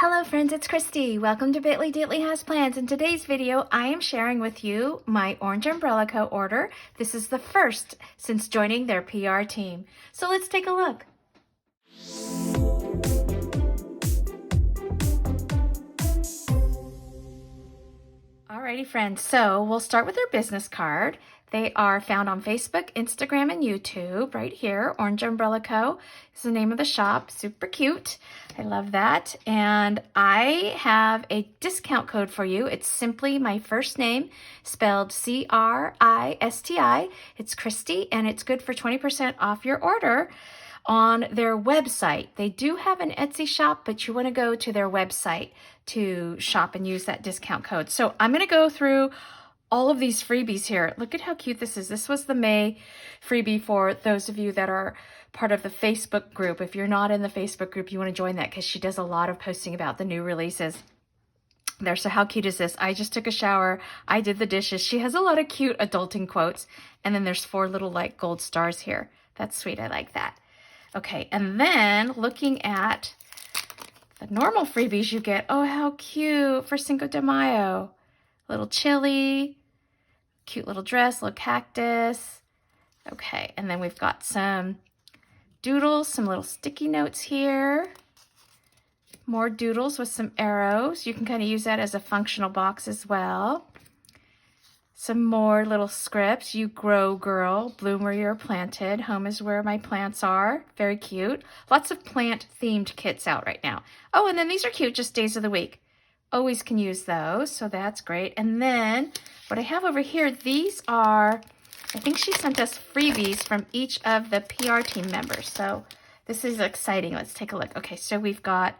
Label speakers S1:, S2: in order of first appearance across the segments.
S1: Hello friends, it's Christy. Welcome to Bitly Diddly Has Plans. In today's video, I am sharing with you my Orange Umbrella Co. order. This is the first since joining their PR team. So let's take a look. Alrighty friends, so we'll start with their business card. They are found on Facebook, Instagram, and YouTube right here. Orange Umbrella Co. is the name of the shop. Super cute. I love that. And I have a discount code for you. It's simply my first name spelled C-R-I-S-T-I. It's Christy, and it's good for 20% off your order on their website. They do have an Etsy shop, but you want to go to their website to shop and use that discount code. So I'm going to go through all of these freebies here. Look at how cute this is. This was the May freebie for those of you that are part of the Facebook group. If you're not in the Facebook group, you want to join that because she does a lot of posting about the new releases there. So how cute is this? I just took a shower. I did the dishes. She has a lot of cute adulting quotes. And then there's 4 little like gold stars here. That's sweet. I like that. Okay, and then looking at the normal freebies you get. Oh, how cute for Cinco de Mayo. Little chili, cute little dress, little cactus. Okay, and then we've got some doodles, some little sticky notes here. More doodles with some arrows. You can kind of use that as a functional box as well. Some more little scripts. You grow, girl. Bloom where you're planted. Home is where my plants are. Very cute. Lots of plant-themed kits out right now. Oh, and then these are cute, just days of the week. Always can use those, so that's great. And then what I have over here, these are, I think she sent us freebies from each of the PR team members. So this is exciting. Let's take a look. Okay, so we've got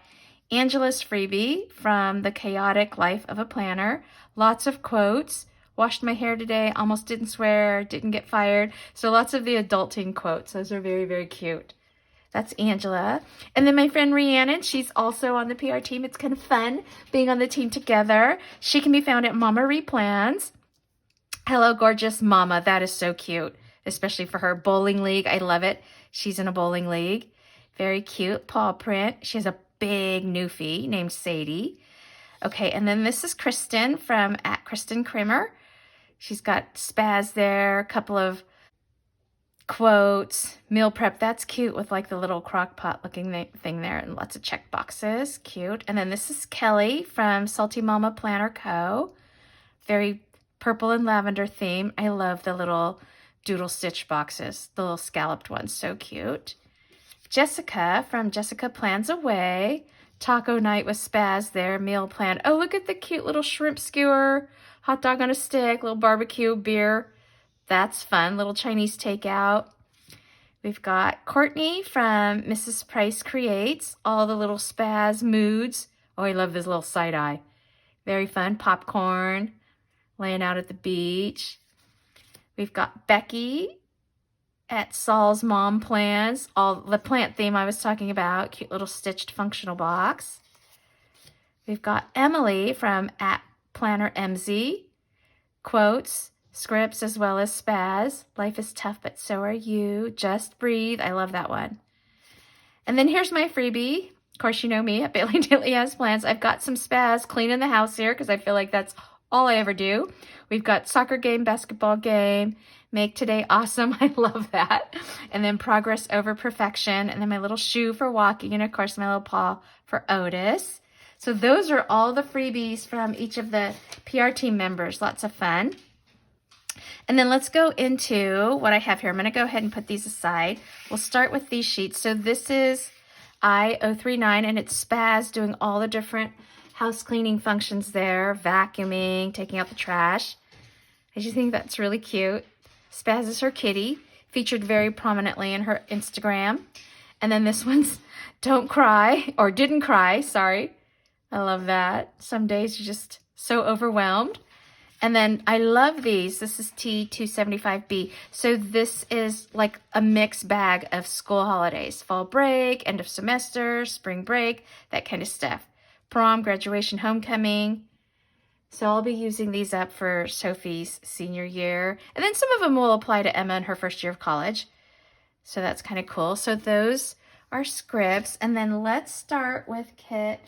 S1: Angela's freebie from The Chaotic Life of a Planner. Lots of quotes. Washed my hair today, almost didn't swear, didn't get fired. So lots of the adulting quotes. Those are very, very cute. That's Angela. And then my friend Rhiannon, she's also on the PR team. It's kind of fun being on the team together. She can be found at Mama Replans. Hello, gorgeous Mama. That is so cute, especially for her bowling league. I love it. She's in a bowling league. Very cute paw print. She has a big newfie named Sadie. Okay, and then this is Kristen from @KristenKrimmer. She's got spaz there, a couple of quotes, meal prep. That's cute with like the little crock pot looking thing there and lots of check boxes. Cute. And then this is Kelly from Salty Mama Planner Co. Very purple and lavender theme. I love the little doodle stitch boxes, the little scalloped ones. So cute. Jessica from Jessica Plans Away. Taco night with spaz there, meal plan. Oh, look at the cute little shrimp skewer, hot dog on a stick, little barbecue, beer. That's fun, little Chinese takeout. We've got Courtney from Mrs. Price Creates, all the little spaz moods. Oh, I love this little side eye. Very fun, popcorn, laying out at the beach. We've got Becky at Saul's Mom Plans, all the plant theme I was talking about, cute little stitched functional box. We've got Emily from @PlannerMZ, quotes, scripts, as well as spaz. Life is tough, but so are you. Just breathe. I love that one. And then here's my freebie. Of course, you know me at Bitly Diddly Has Plans. I've got some spaz cleaning the house here because I feel like that's all I ever do. We've got soccer game, basketball game, make today awesome. I love that. And then progress over perfection. And then my little shoe for walking. And of course, my little paw for Otis. So those are all the freebies from each of the PR team members. Lots of fun. And then let's go into what I have here. I'm going to go ahead and put these aside. We'll start with these sheets. So this is I-039 and it's spaz doing all the different house cleaning functions there. Vacuuming, taking out the trash. I just think that's really cute. Spaz is her kitty, featured very prominently in her Instagram. And then this one's Don't Cry, or Didn't Cry, sorry. I love that. Some days you're just so overwhelmed. And then I love these. This is T275B. So this is like a mixed bag of school holidays. Fall break, end of semester, spring break, that kind of stuff. Prom, graduation, homecoming. So I'll be using these up for Sophie's senior year. And then some of them will apply to Emma in her first year of college. So that's kind of cool. So those are scripts. And then let's start with kit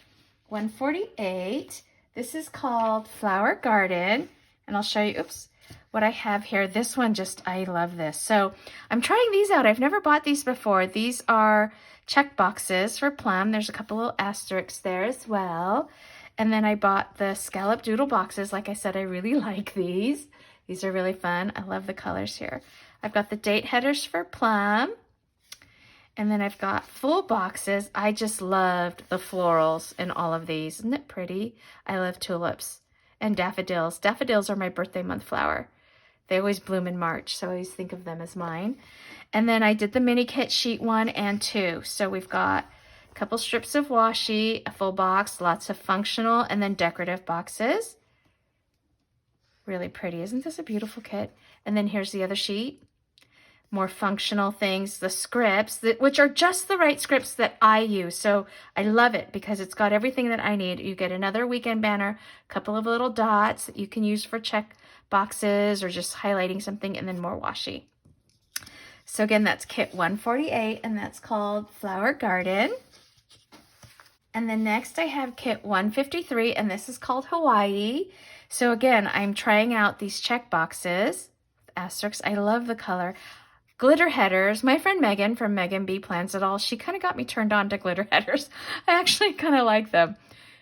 S1: $1.48. This is called Flower Garden, and I'll show you, oops, what I have here. This one I love this. So I'm trying these out. I've never bought these before. These are check boxes for plum. There's a couple little asterisks there as well. And then I bought the Scalloped Doodle boxes. Like I said, I really like these. These are really fun. I love the colors here. I've got the date headers for plum. And then I've got full boxes. I just loved the florals in all of these. Isn't it pretty? I love tulips and daffodils. Daffodils are my birthday month flower. They always bloom in March, so I always think of them as mine. And then I did the mini kit sheet 1 and 2. So we've got a couple strips of washi, a full box, lots of functional and then decorative boxes. Really pretty. Isn't this a beautiful kit? And then here's the other sheet. More functional things, the scripts, which are just the right scripts that I use. So I love it because it's got everything that I need. You get another weekend banner, a couple of little dots that you can use for check boxes or just highlighting something, and then more washi. So again, that's kit 148, and that's called Flower Garden. And then next I have kit 153, and this is called Hawaii. So again, I'm trying out these check boxes, asterisks. I love the color. Glitter headers. My friend Megan from Megan B Plans It All, she kind of got me turned on to glitter headers. I actually kind of like them.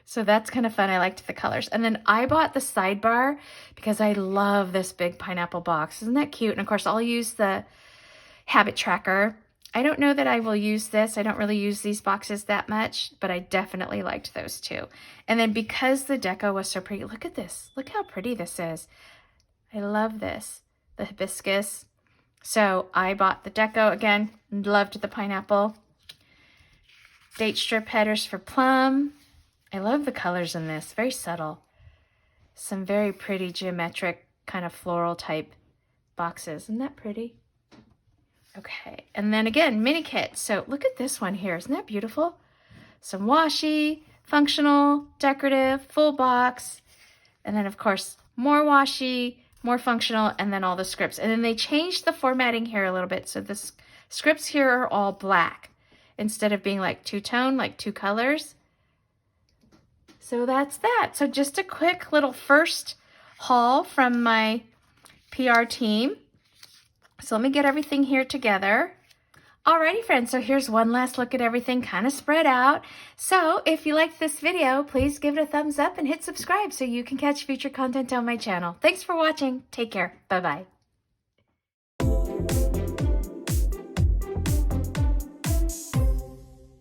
S1: So that's kind of fun. I liked the colors. And then I bought the sidebar because I love this big pineapple box. Isn't that cute? And of course, I'll use the habit tracker. I don't know that I will use this. I don't really use these boxes that much, but I definitely liked those two. And then because the deco was so pretty, look at this. Look how pretty this is. I love this. The hibiscus. So I bought the deco again, loved the pineapple. Date strip headers for plum. I love the colors in this, very subtle. Some very pretty geometric kind of floral type boxes. Isn't that pretty? Okay, and then again, mini kit. So look at this one here, isn't that beautiful? Some washi, functional, decorative, full box, and then of course, more washi, more functional, and then all the scripts. And then they changed the formatting here a little bit. So the scripts here are all black instead of being like two-tone, like two colors. So that's that. So just a quick little first haul from my PR team. So let me get everything here together. Alrighty friends, so here's one last look at everything kind of spread out. So if you liked this video, please give it a thumbs up and hit subscribe so you can catch future content on my channel. Thanks for watching. Take care. Bye-bye.